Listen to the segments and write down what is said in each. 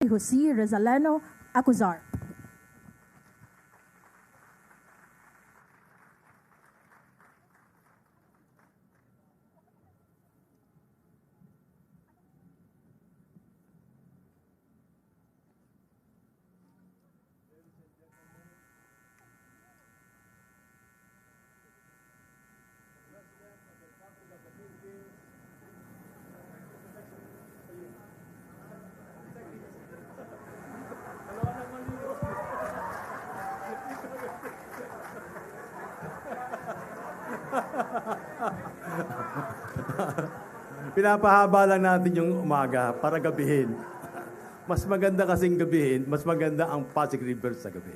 Jose Rezaleno Acuzar. Pinapahaba lang natin yung umaga para gabihin. Mas maganda kasing gabihin, mas maganda ang Pasig River sa gabi.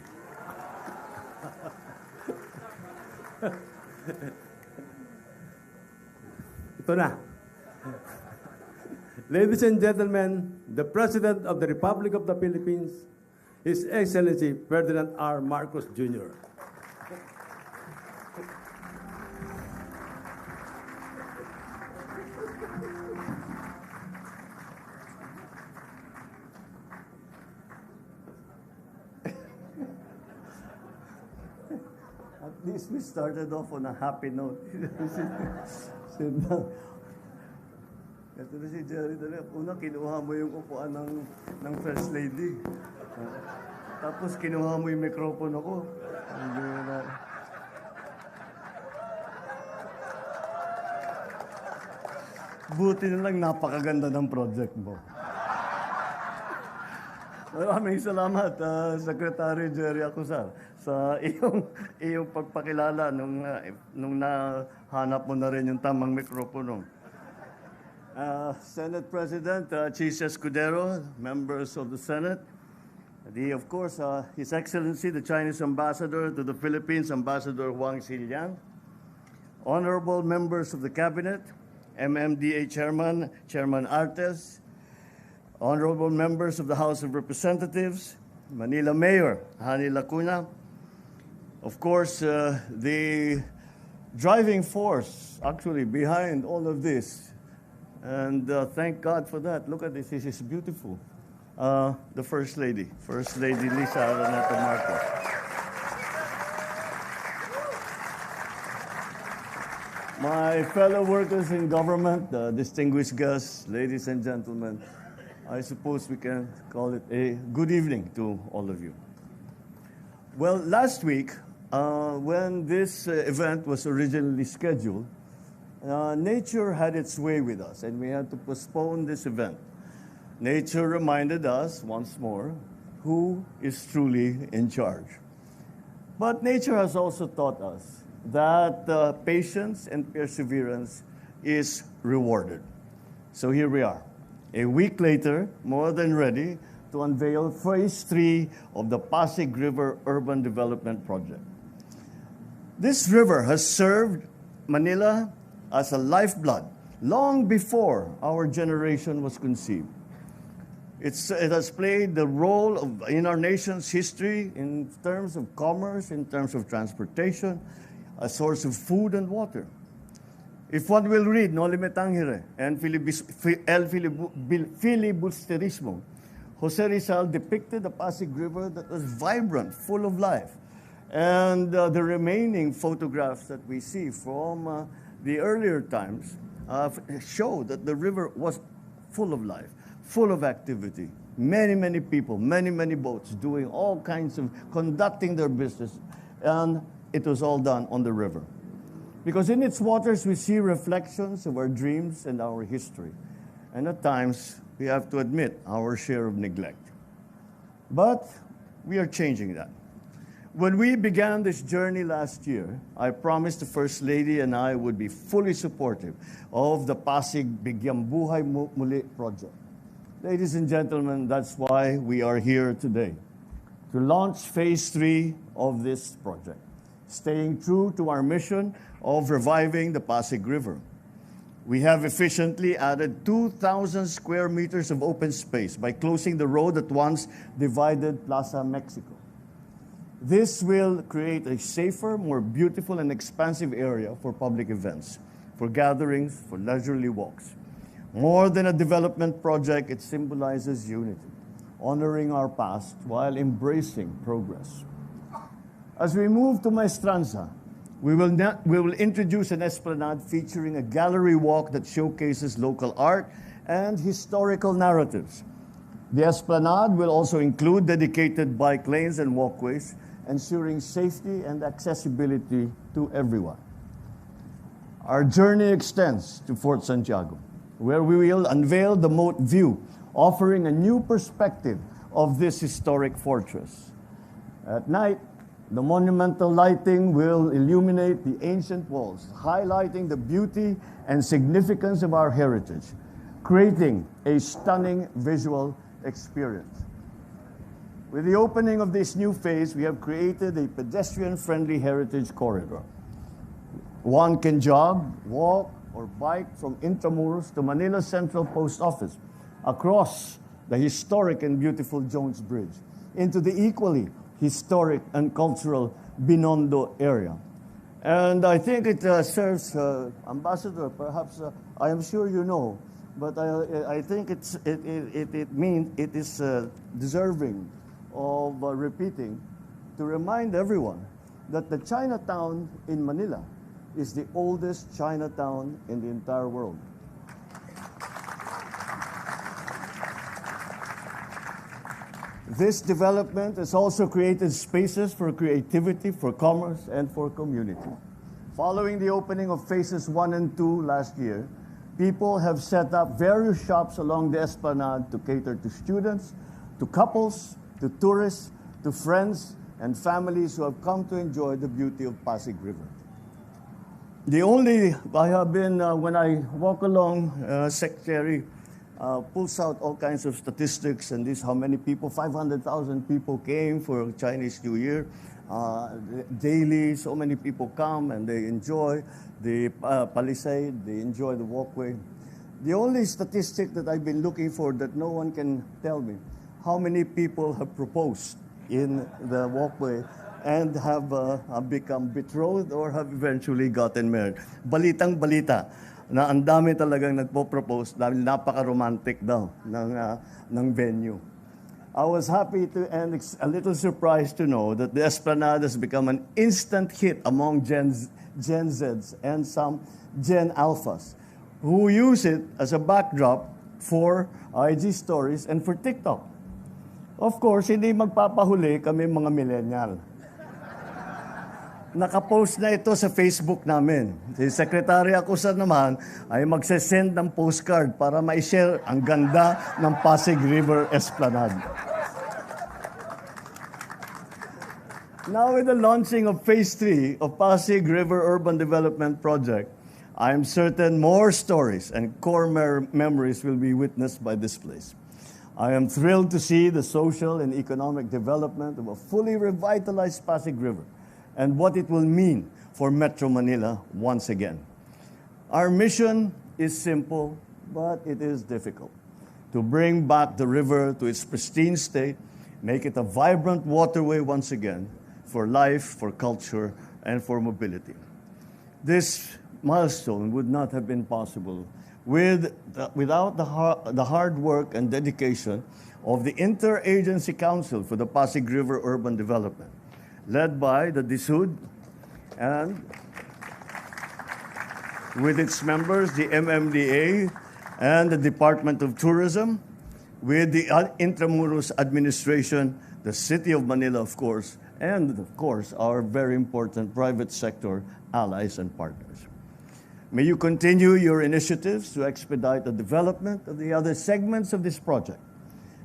Ito na. Ladies and gentlemen, the President of the Republic of the Philippines, His Excellency Ferdinand R. Marcos Jr. At least we started off on a happy note. Sit down. Ito na si Jerry dali. Una, kinuha mo yung upuan ng First Lady. Tapos kinuha mo yung microphone ako. Buti na lang napakaganda ng project mo. Maraming salamat, Secretary Jerry Acuzar, sa iyong pagpakilala nung nahanap mo na rin yung tamang mikropono. Senate President Chis Escudero, members of the Senate, of course, His Excellency, the Chinese Ambassador to the Philippines, Ambassador Wang Xiliang, honorable members of the Cabinet, MMDA Chairman, Chairman Artes, honorable members of the House of Representatives, Manila Mayor Hani Lacuna, of course, the driving force actually behind all of this, and thank God for that. Look at this, this is beautiful. The First Lady Lisa Araneta Marcos. My fellow workers in government, distinguished guests, ladies and gentlemen, I suppose we can call it a good evening to all of you. Well, last week, when this event was originally scheduled, nature had its way with us, and we had to postpone this event. Nature reminded us once more who is truly in charge. But nature has also taught us that patience and perseverance is rewarded. So here we are, a week later, more than ready to unveil Phase 3 of the Pasig River Urban Development Project. This river has served Manila as a lifeblood long before our generation was conceived. It has played the role in our nation's history in terms of commerce, in terms of transportation, a source of food and water. If one will read No Limitangere and El Filibusterismo, Jose Rizal depicted a Pasig River that was vibrant, full of life. And the remaining photographs that we see from the earlier times show that the river was full of life, full of activity. Many, many people, many, many boats doing all kinds of, conducting their business. And it was all done on the river. Because in its waters, we see reflections of our dreams and our history. And at times, we have to admit our share of neglect. But we are changing that. When we began this journey last year, I promised the First Lady and I would be fully supportive of the Pasig Bigyang Buhay Muli project. Ladies and gentlemen, that's why we are here today, to launch Phase 3 of this project, staying true to our mission of reviving the Pasig River. We have efficiently added 2,000 square meters of open space by closing the road that once divided Plaza Mexico. This will create a safer, more beautiful, and expansive area for public events, for gatherings, for leisurely walks. More than a development project, it symbolizes unity. honoring our past while embracing progress. As we move to Maestranza, we will introduce an esplanade featuring a gallery walk that showcases local art and historical narratives. The esplanade will also include dedicated bike lanes and walkways, ensuring safety and accessibility to everyone. Our journey extends to Fort Santiago, where we will unveil the moat view, offering a new perspective of this historic fortress. At night, the monumental lighting will illuminate the ancient walls, highlighting the beauty and significance of our heritage, creating a stunning visual experience. With the opening of this new phase, we have created a pedestrian-friendly heritage corridor. One can jog, walk, or bike from Intramuros to Manila Central Post Office, across the historic and beautiful Jones Bridge, into the equally historic and cultural Binondo area. And I think it serves, Ambassador, perhaps, I am sure you know, but I think it is deserving of repeating to remind everyone that the Chinatown in Manila is the oldest Chinatown in the entire world. This development has also created spaces for creativity, for commerce, and for community. Following the opening of phases 1 and 2 last year, people have set up various shops along the esplanade to cater to students, to couples, to tourists, to friends and families who have come to enjoy the beauty of Pasig River. I have been, when I walk along, Secretary pulls out all kinds of statistics, and this how many people, 500,000 people came for Chinese New Year. Daily, so many people come and they enjoy the palisade, they enjoy the walkway. The only statistic that I've been looking for that no one can tell me, how many people have proposed in the walkway and have become betrothed or have eventually gotten married. Balitang balita na ang dami talagang nagpo-propose dahil napaka-romantic daw ng venue. I was happy to and a little surprised to know that the Esplanade has become an instant hit among Gen Zs and some Gen Alphas who use it as a backdrop for IG stories and for TikTok. Of course, hindi magpapahuli kami mga millennial. Nakapost na ito sa Facebook namin. Si Secretary Acusa naman ay magsesend ng postcard para ma-share ang ganda ng Pasig River Esplanade. Now with the launching of Phase 3 of Pasig River Urban Development Project, I am certain more stories and core memories will be witnessed by this place. I am thrilled to see the social and economic development of a fully revitalized Pasig River and what it will mean for Metro Manila once again. Our mission is simple, but it is difficult. To bring back the river to its pristine state, make it a vibrant waterway once again for life, for culture, and for mobility. This milestone would not have been possible without the hard work and dedication of the Interagency Council for the Pasig River Urban Development, led by the DSUD and with its members, the MMDA and the Department of Tourism, with the Intramuros administration, the City of Manila, of course, and of course, our very important private sector allies and partners. May you continue your initiatives to expedite the development of the other segments of this project.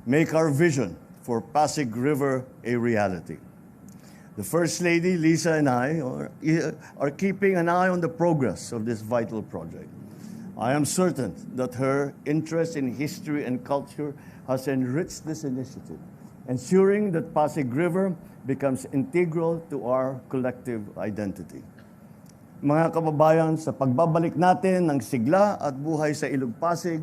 Make our vision for Pasig River a reality. The First Lady, Lisa, and I are keeping an eye on the progress of this vital project. I am certain that her interest in history and culture has enriched this initiative, ensuring that Pasig River becomes integral to our collective identity. Mga kababayan, sa pagbabalik natin ng sigla at buhay sa Ilog Pasig,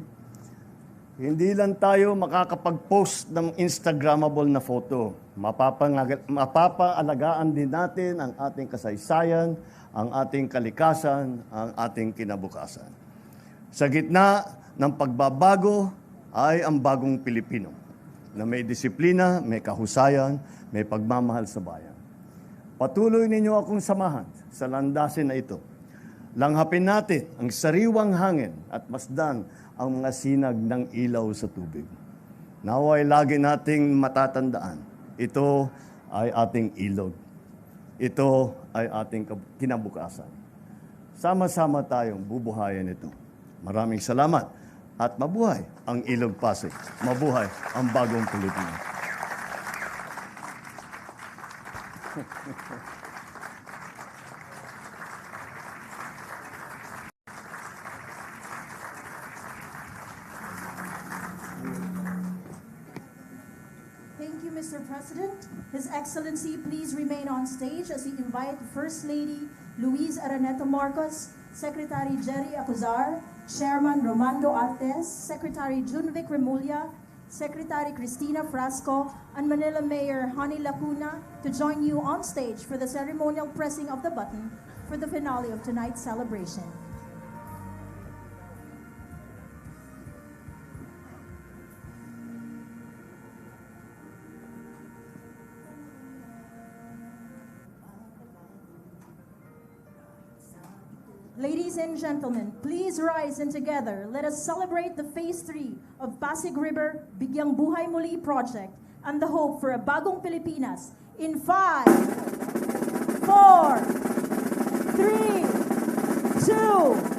hindi lang tayo makakapag-post ng Instagrammable na photo. Mapapaalagaan din natin ang ating kasaysayan, ang ating kalikasan, ang ating kinabukasan. Sa gitna ng pagbabago ay ang bagong Pilipino. na may disiplina, may kahusayan, may pagmamahal sa bayan. Patuloy ninyo akong samahan sa landasin na ito. Langhapin natin ang sariwang hangin at masdan ang mga sinag ng ilaw sa tubig. Naway lagi nating matatandaan, ito ay ating ilog. Ito ay ating kinabukasan. Sama-sama tayong bubuhayan ito. Maraming salamat at mabuhay ang Ilog Pasig. Mabuhay ang bagong Pilipinas. Thank you, Mr. President. His Excellency, please remain on stage as we invite First Lady Luis Araneta Marcos, Secretary Jerry Acuzar, Chairman Romando Artes, Secretary Junvic Remulla, Secretary Cristina Frasco, and Manila Mayor Honey Lacuna to join you on stage for the ceremonial pressing of the button for the finale of tonight's celebration. Ladies and gentlemen, please rise and together let us celebrate the Phase 3 of Pasig River Bigyang Buhay Muli project and the hope for a bagong Pilipinas in 5, 4, 3, 2,